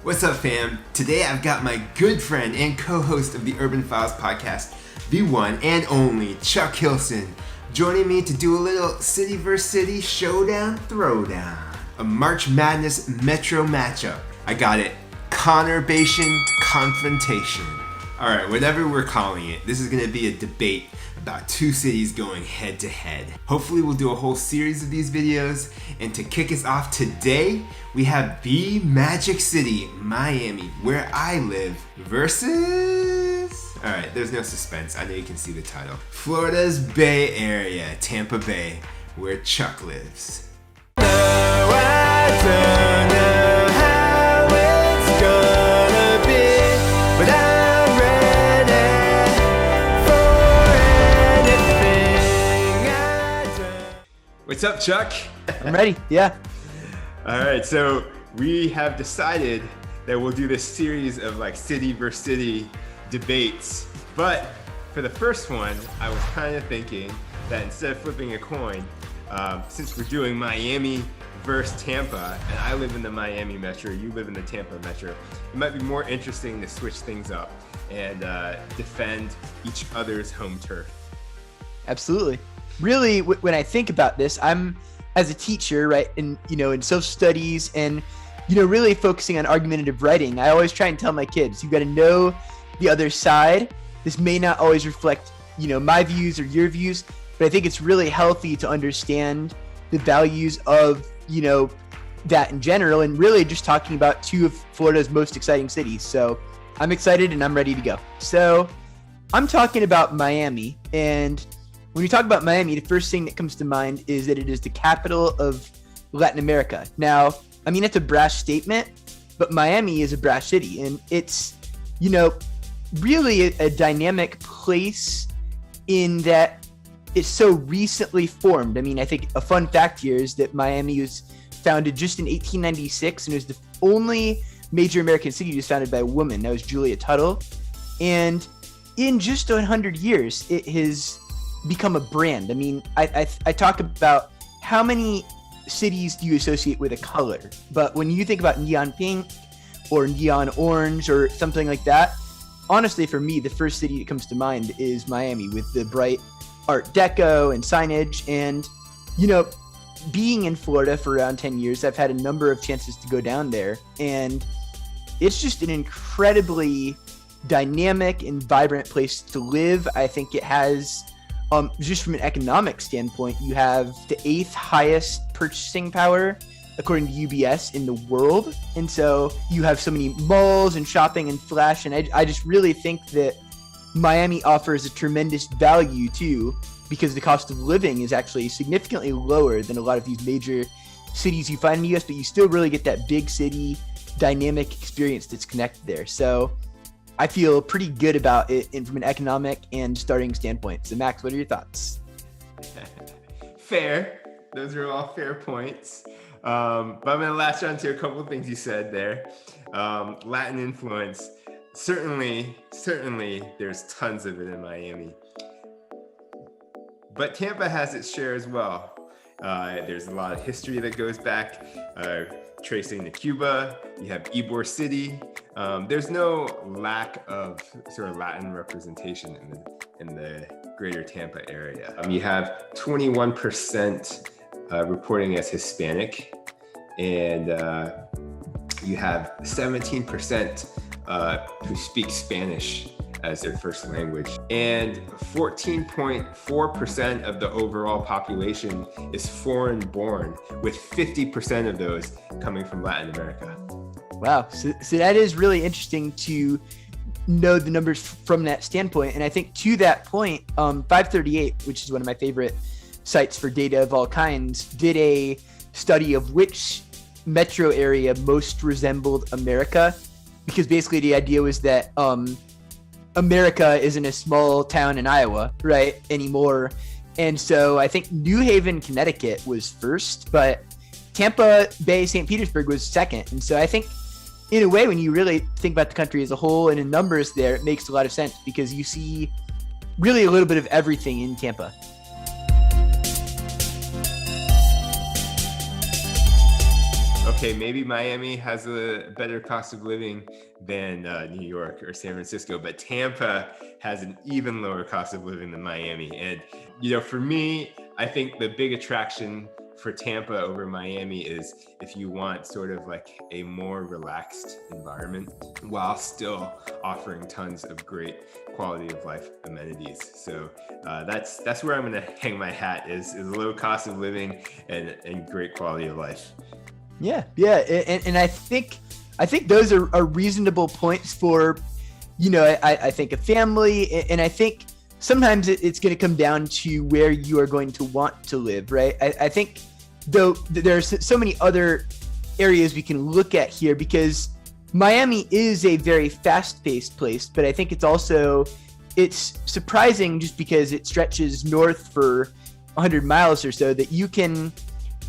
What's up, fam? Today I've got my good friend and co-host of the Urban Files podcast, the one and only Chuck Hilson, joining me to do a little city vs. city showdown throwdown. A March Madness Metro matchup. I got it. Conurbation confrontation. Alright, whatever we're calling it, this is going to be a debate about two cities going head to head. Hopefully we'll do a whole series of these videos, and to kick us off today, we have the Magic City, Miami, where I live, versus... Alright, there's no suspense, I know you can see the title. Florida's Bay Area, Tampa Bay, where Chuck lives. No, I don't know how it's gonna be, but I'm ready for anything I do. What's up, Chuck? I'm ready, yeah. Alright, so we have decided that we'll do this series of like city versus city debates, but for the first one, I was kind of thinking that instead of flipping a coin, since we're doing Miami versus Tampa, and I live in the Miami Metro, you live in the Tampa Metro, it might be more interesting to switch things up and defend each other's home turf. Absolutely. Really, when I think about this, I'm, as a teacher, right, in social studies and, really focusing on argumentative writing, I always try and tell my kids, you got to know the other side. This may not always reflect, my views or your views, but I think it's really healthy to understand the values of, that in general, and really just talking about two of Florida's most exciting cities. So I'm excited and I'm ready to go. So I'm talking about Miami, and when you talk about Miami, the first thing that comes to mind is that it is the capital of Latin America. Now, I mean, it's a brash statement, but Miami is a brash city, and it's, really a dynamic place in that it's so recently formed. I mean, I think a fun fact here is that Miami was founded just in 1896, and it was the only major American city that was founded by a woman. That was Julia Tuttle. And in just 100 years, it has become a brand. I mean, I talk about how many cities do you associate with a color, but when you think about neon pink or neon orange or something like that, honestly, for me, the first city that comes to mind is Miami, with the bright Art Deco and signage. And, being in Florida for around 10 years, I've had a number of chances to go down there, and it's just an incredibly dynamic and vibrant place to live. I think it has, just from an economic standpoint, you have the 8th highest purchasing power according to UBS in the world. And so you have so many malls and shopping and flash. And I just really think that Miami offers a tremendous value too, because the cost of living is actually significantly lower than a lot of these major cities you find in the US, but you still really get that big city dynamic experience that's connected there. So I feel pretty good about it from an economic and starting standpoint. So Max, what are your thoughts? Fair. Those are all fair points. But I'm going to latch on to a couple of things you said there. Latin influence. Certainly, there's tons of it in Miami. But Tampa has its share as well. There's a lot of history that goes back, tracing to Cuba. You have Ybor City. There's no lack of sort of Latin representation in the greater Tampa area. You have 21% reporting as Hispanic, and you have 17% who speak Spanish as their first language, and 14.4% of the overall population is foreign born, with 50% of those coming from Latin America. Wow, so that is really interesting to know the numbers from that standpoint. And I think to that point, 538, which is one of my favorite sites for data of all kinds, did a study of which metro area most resembled America, because basically the idea was that America isn't a small town in Iowa, right, anymore. And so I think New Haven, Connecticut was first, but Tampa Bay, St. Petersburg was second. And so I think in a way, when you really think about the country as a whole and in numbers there, it makes a lot of sense because you see really a little bit of everything in Tampa. okay, maybe Miami has a better cost of living than New York or San Francisco, but Tampa has an even lower cost of living than Miami. And, for me, I think the big attraction for Tampa over Miami is if you want sort of like a more relaxed environment while still offering tons of great quality of life amenities. So that's where I'm going to hang my hat is low cost of living and great quality of life. Yeah. And I think those are reasonable points for, I think a family, and I think sometimes it's going to come down to where you are going to want to live, right? I think though there's so many other areas we can look at here, because Miami is a very fast-paced place, but I think it's surprising just because it stretches north for 100 miles or so that you can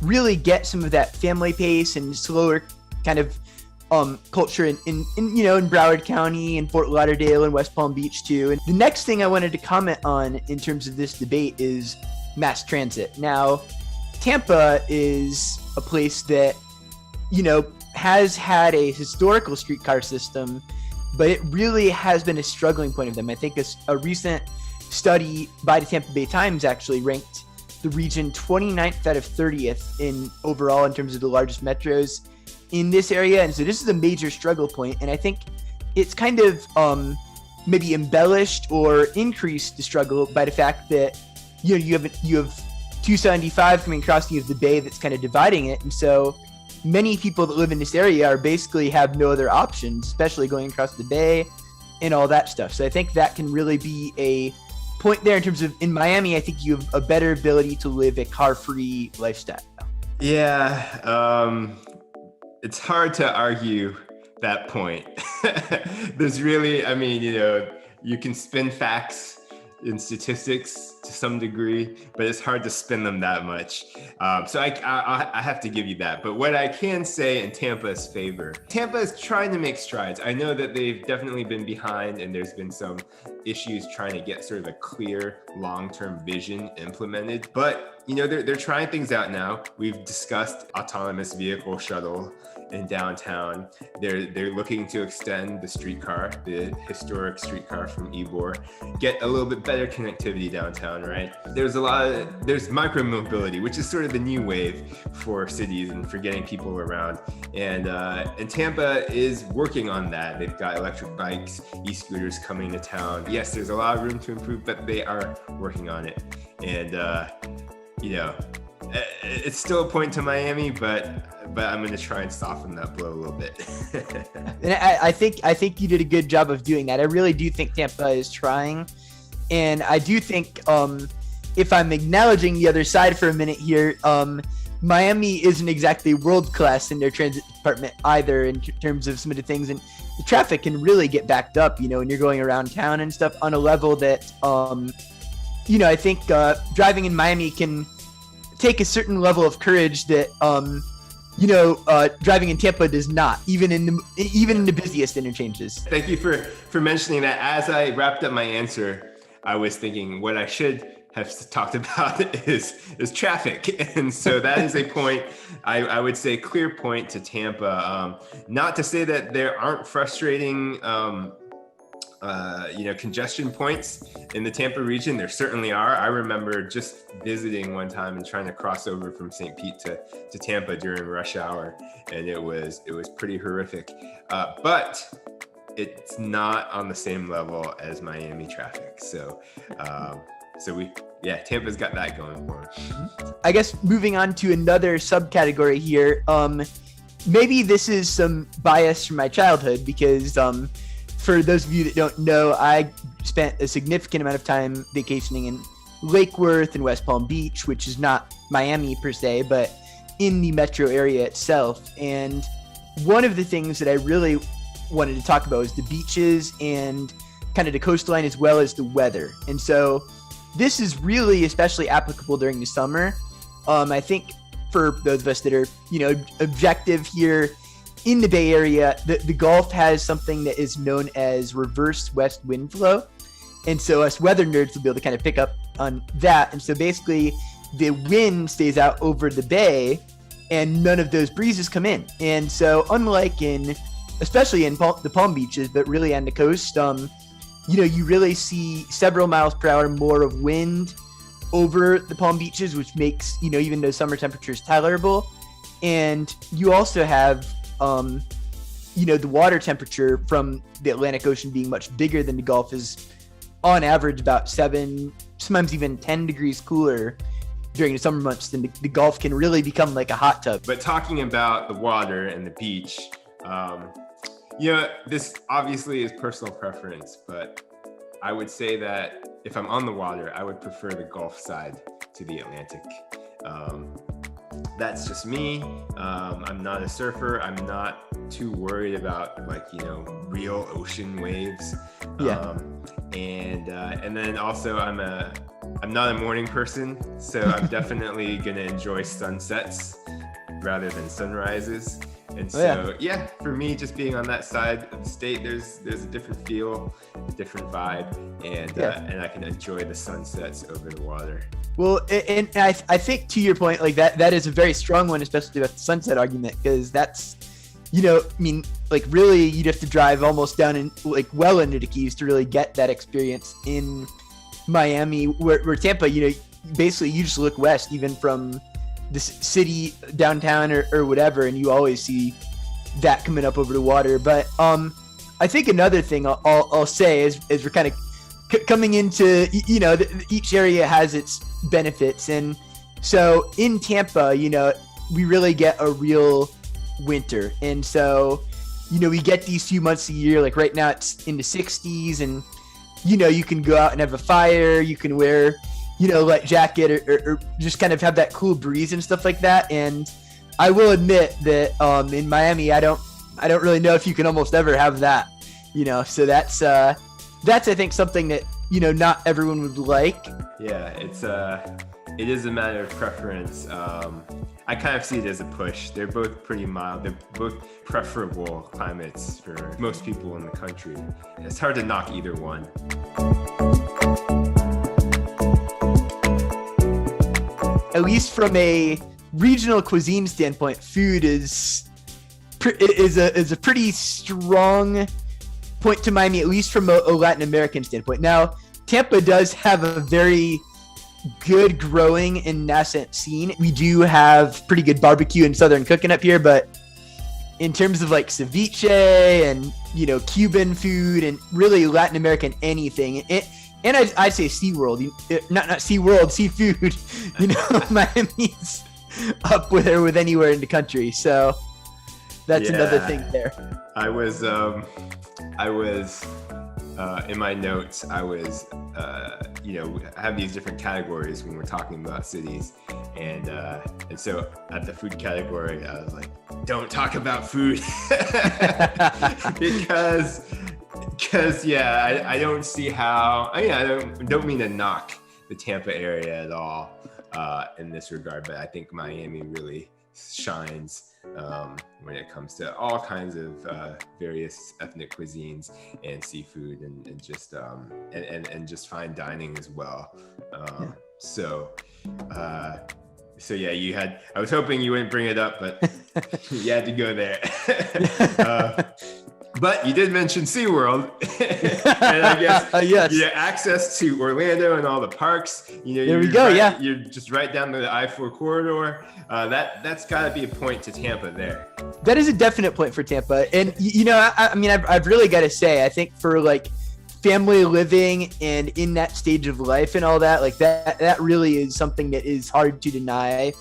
really get some of that family pace and slower kind of culture in Broward County and Fort Lauderdale and West Palm Beach too. And the next thing I wanted to comment on in terms of this debate is mass transit. Now, Tampa is a place that, has had a historical streetcar system, but it really has been a struggling point of them. I think a recent study by the Tampa Bay Times actually ranked the region 29th out of 30th in overall in terms of the largest metros in this area. And so this is a major struggle point. And I think it's kind of maybe embellished or increased the struggle by the fact that, you have 275 coming across the Bay that's kind of dividing it. And so many people that live in this area are basically have no other options, especially going across the Bay and all that stuff. So I think that can really be a point there in terms of in Miami, I think you have a better ability to live a car-free lifestyle. Yeah. It's hard to argue that point. There's really, you can spin facts in statistics to some degree, but it's hard to spin them that much. So I have to give you that. But what I can say in Tampa's favor, Tampa is trying to make strides. I know that they've definitely been behind and there's been some issues trying to get sort of a clear long-term vision implemented. But they're trying things out now. We've discussed autonomous vehicle shuttle in downtown. They're looking to extend the streetcar, the historic streetcar from Ybor, get a little bit better connectivity downtown, right? There's micro mobility, which is sort of the new wave for cities and for getting people around. And Tampa is working on that. They've got electric bikes, e-scooters coming to town. Yes, there's a lot of room to improve, but they are working on it. And it's still a point to Miami, but I'm going to try and soften that blow a little bit. And I think you did a good job of doing that. I really do think Tampa is trying, and I do think if I'm acknowledging the other side for a minute here, Miami isn't exactly world class in their transit department either in terms of some of the things, and the traffic can really get backed up, when you're going around town and stuff on a level that I think driving in Miami can take a certain level of courage that driving in Tampa does not, even in the busiest interchanges. Thank you for mentioning that. As I wrapped up my answer, I was thinking what I should have talked about is traffic, and so that is a point. I would say clear point to Tampa. Not to say that there aren't frustrating congestion points in the Tampa region. There certainly are. I remember just visiting one time and trying to cross over from St. Pete to Tampa during rush hour, and it was pretty horrific. But it's not on the same level as Miami traffic. So Tampa's got that going for them. I guess moving on to another subcategory here. Maybe this is some bias from my childhood because for those of you that don't know, I spent a significant amount of time vacationing in Lake Worth and West Palm Beach, which is not Miami per se, but in the metro area itself. And one of the things that I really wanted to talk about was the beaches and kind of the coastline as well as the weather. And so this is really especially applicable during the summer. I think for those of us that are, objective here, in the Bay Area, the Gulf has something that is known as reverse west wind flow. And so us weather nerds will be able to kind of pick up on that. And so basically the wind stays out over the bay and none of those breezes come in. And so unlike especially in the Palm Beaches, but really on the coast, you really see several miles per hour more of wind over the Palm Beaches, which makes, even those summer temperatures tolerable. And you also have, the water temperature from the Atlantic Ocean being much bigger than the Gulf is on average about 7, sometimes even 10 degrees cooler during the summer months. Then the Gulf can really become like a hot tub. But talking about the water and the beach, this obviously is personal preference, but I would say that if I'm on the water, I would prefer the Gulf side to the Atlantic. That's just me. I'm not a surfer. I'm not too worried about real ocean waves. Yeah. And then also I'm not a morning person, so I'm definitely gonna enjoy sunsets rather than sunrises. And so, for me, just being on that side of the state, there's a different feel, a different vibe, and I can enjoy the sunsets over the water. Well, and I think to your point, like that is a very strong one, especially with the sunset argument, because that's, really you'd have to drive almost down in well into the Keys to really get that experience in Miami, where Tampa, basically you just look west, even from the city downtown or whatever, and you always see that coming up over the water. But I think another thing I'll say is we're kind of coming into, each area has its benefits. And so in Tampa, we really get a real winter. And so, we get these few months a year, like right now it's in the 60s, and, you can go out and have a fire, you can wear, light jacket or just kind of have that cool breeze and stuff like that. And I will admit that in Miami, I don't really know if you can almost ever have that, so that's I think something that, not everyone would like. Yeah, it is a matter of preference. I kind of see it as a push. They're both pretty mild. They're both preferable climates for most people in the country. It's hard to knock either one. At least from a regional cuisine standpoint, food is a pretty strong point to Miami, at least from a Latin American standpoint. Now, Tampa does have a very good growing and nascent scene. We do have pretty good barbecue and southern cooking up here, but in terms of like ceviche and, Cuban food and really Latin American anything, and I'd say SeaWorld, not SeaWorld, seafood, Miami's up with anywhere in the country. So that's another thing there. I was in my notes, I have these different categories when we're talking about cities. And so at the food category, I was like, don't talk about food because I don't see how, I don't mean to knock the Tampa area at all in this regard, but I think Miami really shines when it comes to all kinds of various ethnic cuisines and seafood and just fine dining as well. I was hoping you wouldn't bring it up, but you had to go there. But you did mention SeaWorld, and I guess access to Orlando and all the parks. There we go. You're just right down the I-4 corridor. That's got to be a point to Tampa there. That is a definite point for Tampa, and I've really got to say, I think for like family living and in that stage of life and all that, like that really is something that is hard to deny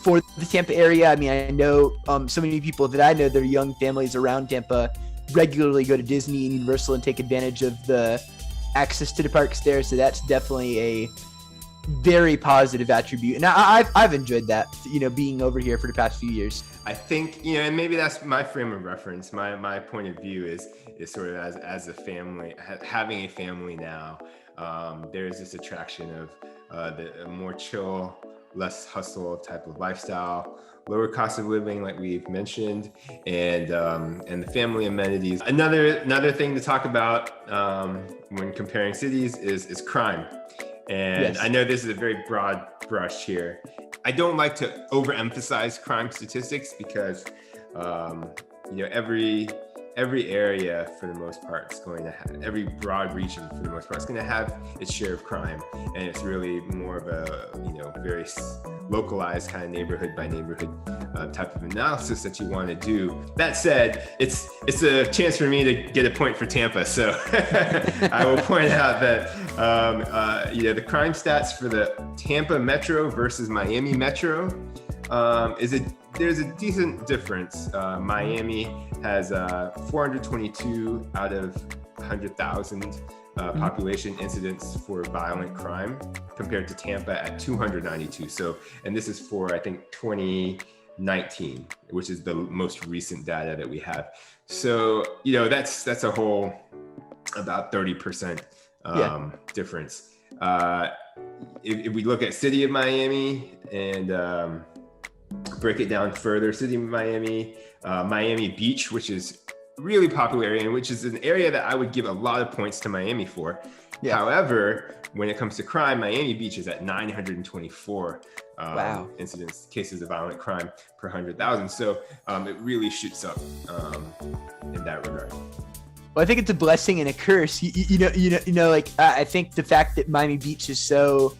for the Tampa area. I mean, I know so many people that I know that are young families around Tampa regularly go to Disney and Universal and take advantage of the access to the parks there. So that's definitely a very positive attribute. And I've enjoyed that, being over here for the past few years. I think, and maybe that's my frame of reference. My point of view is sort of as a family, having a family now, there's this attraction of the more chill, less hustle type of lifestyle, lower cost of living, like we've mentioned, and the family amenities. Another thing to talk about when comparing cities is crime. And I know this is a very broad brush here, I don't like to overemphasize crime statistics because every area for the most part is going to have, every broad region for the most part is going to have its share of crime, and it's really more of a very localized kind of neighborhood by neighborhood type of analysis that you want to do. That said, it's a chance for me to get a point for Tampa, so I will point out that the crime stats for the Tampa Metro versus Miami Metro there's a decent difference. Miami has 422 out of 100,000 population incidents for violent crime compared to Tampa at 292. So, and this is for, I think, 2019, which is the most recent data that we have. So, that's a whole about 30% difference. If we look at city of Miami and break it down further, city of Miami, Miami Beach, which is really popular area, and which is an area that I would give a lot of points to Miami for. Yeah. However, when it comes to crime, Miami Beach is at 924 cases of violent crime per 100,000. So it really shoots up in that regard. Well, I think it's a blessing and a curse. I think the fact that Miami Beach is so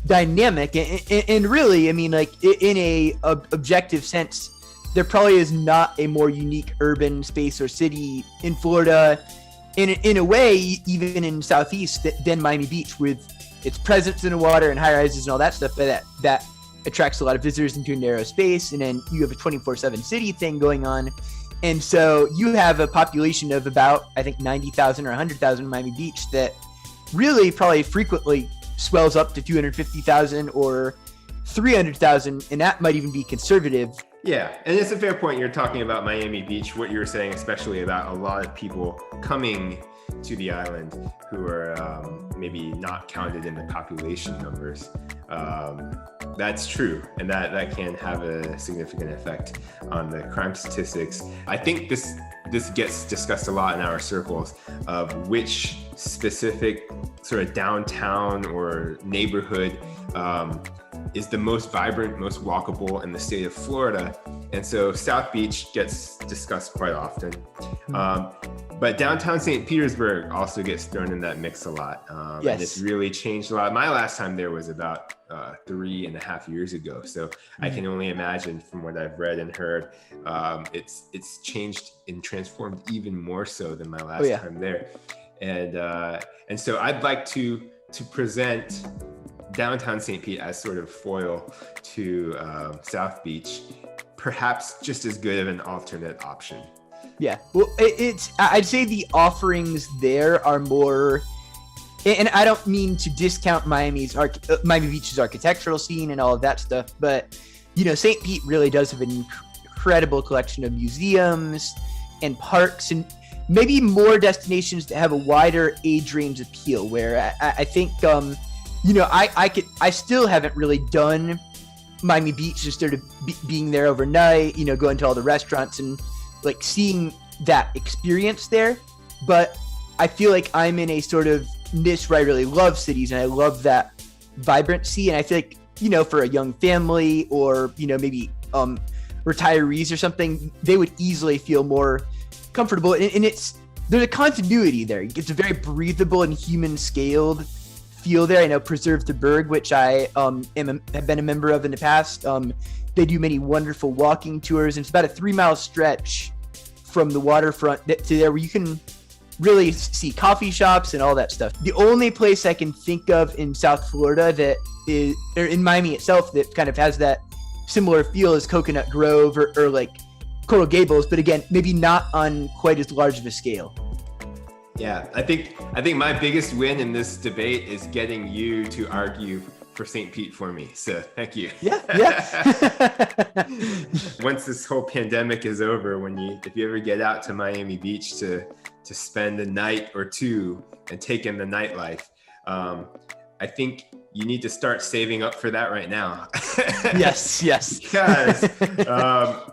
dynamic and really, I mean, like in a objective sense, there probably is not a more unique urban space or city in Florida, in a way, even in Southeast, than Miami Beach, with its presence in the water and high rises and all that stuff. But that attracts a lot of visitors into a narrow space, and then you have a 24/7 city thing going on, and so you have a population of about, I think, 90,000 or 100,000 in Miami Beach that really probably frequently swells up to 250,000 or 300,000, and that might even be conservative. Yeah, and it's a fair point. You're talking about Miami Beach, what you were saying, especially about a lot of people coming to the island who are maybe not counted in the population numbers. That's true, and that can have a significant effect on the crime statistics. I think this gets discussed a lot in our circles of which specific sort of downtown or neighborhood is the most vibrant, most walkable in the state of Florida. And so South Beach gets discussed quite often. But downtown St. Petersburg also gets thrown in that mix a lot. Yes. And it's really changed a lot. My last time there was about 3.5 years ago. So I can only imagine from what I've read and heard, it's changed and transformed even more so than my last time there. And so I'd like to present downtown St. Pete as sort of foil to South Beach, perhaps just as good of an alternate option. Yeah, well, I'd say the offerings there are more, and I don't mean to discount Miami Beach's architectural scene and all of that stuff, but St. Pete really does have an incredible collection of museums and parks, and maybe more destinations that have a wider age range appeal, where I think I still haven't really done Miami Beach, just sort of being there overnight, going to all the restaurants and like seeing that experience there. But I feel like I'm in a sort of niche where I really love cities and I love that vibrancy. And I feel like, for a young family or, maybe retirees or something, they would easily feel more comfortable. And there's a continuity there. It's a very breathable and human scaled feel there. I know Preserve the Berg, which I have been a member of in the past. They do many wonderful walking tours, and it's about a 3-mile stretch from the waterfront to there where you can really see coffee shops and all that stuff. The only place I can think of in South Florida that is, or in Miami itself, that kind of has that similar feel is Coconut Grove or like Coral Gables, but again, maybe not on quite as large of a scale. Yeah, I think my biggest win in this debate is getting you to argue for St. Pete for me. So thank you. Yeah. Once this whole pandemic is over, if you ever get out to Miami Beach to spend a night or two and take in the nightlife, I think you need to start saving up for that right now. Yes. Because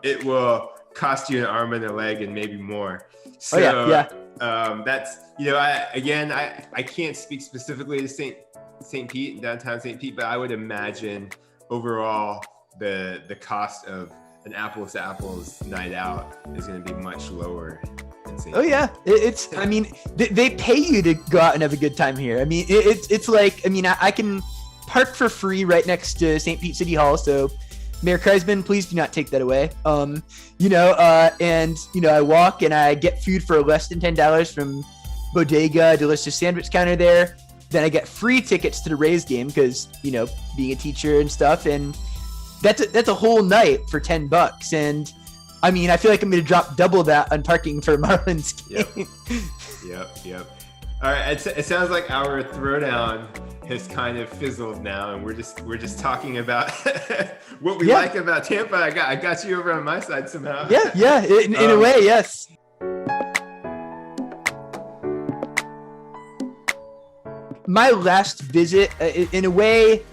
it will cost you an arm and a leg and maybe more. So, that's, I can't speak specifically to St. Pete and downtown St. Pete, but I would imagine overall the cost of an apples to apples night out is going to be much lower in St. Oh yeah, I mean, they pay you to go out and have a good time here. I mean, it's like, I mean, I can park for free right next to St. Pete City Hall. So Mayor Kreisman, please do not take that away. And I walk and I get food for less than $10 from Bodega, delicious sandwich counter there. Then I get free tickets to the Rays game because, being a teacher and stuff. And that's a whole night for $10. And I mean, I feel like I'm going to drop double that on parking for Marlins game. Yep. All right. It sounds like our throwdown has kind of fizzled now, and we're just talking about what we like about Tampa. I got you over on my side somehow. Yeah. In a way, yes. My last visit, in a way,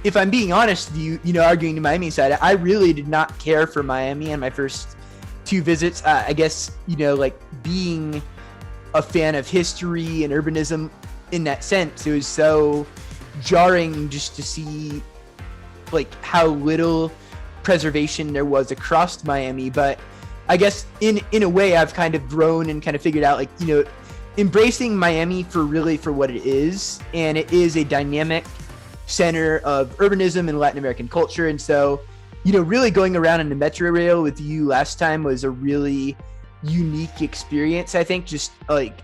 if I'm being honest with you, arguing the Miami side, I really did not care for Miami on my first 2 visits. I guess, like being a fan of history and urbanism in that sense, it was so jarring just to see like how little preservation there was across Miami. But I guess in a way I've kind of grown and kind of figured out, like, embracing Miami for what it is. And it is a dynamic center of urbanism and Latin American culture. And so, really going around in the Metro Rail with you last time was a really unique experience. I think just like,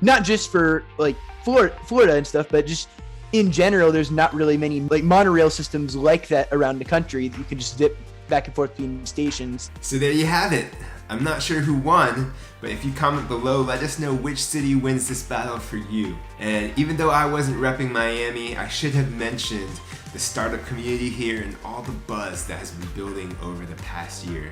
not just for like Florida and stuff, but just in general, there's not really many like monorail systems like that around the country that you can just zip back and forth between stations. So there you have it. I'm not sure who won, but if you comment below, let us know which city wins this battle for you. And even though I wasn't repping Miami, I should have mentioned the startup community here and all the buzz that has been building over the past year.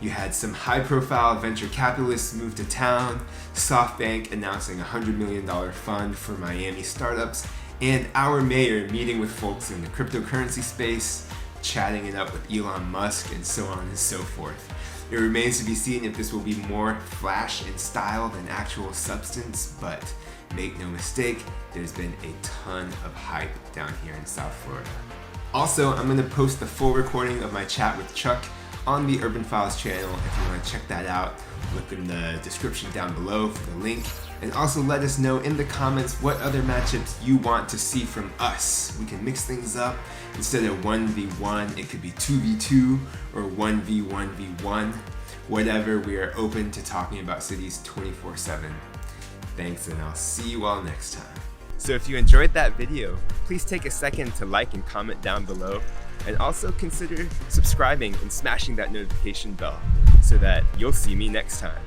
You had some high-profile venture capitalists move to town, SoftBank announcing a $100 million fund for Miami startups, and our mayor meeting with folks in the cryptocurrency space, chatting it up with Elon Musk, and so on and so forth. It remains to be seen if this will be more flash and style than actual substance, but make no mistake, there's been a ton of hype down here in South Florida. Also, I'm going to post the full recording of my chat with Chuck on the Urban Files channel. If you want to check that out, look in the description down below for the link. And also let us know in the comments what other matchups you want to see from us. We can mix things up. Instead of 1v1, it could be 2v2 or 1v1v1. Whatever, we are open to talking about cities 24/7. Thanks, and I'll see you all next time. So if you enjoyed that video, please take a second to like and comment down below. And also consider subscribing and smashing that notification bell so that you'll see me next time.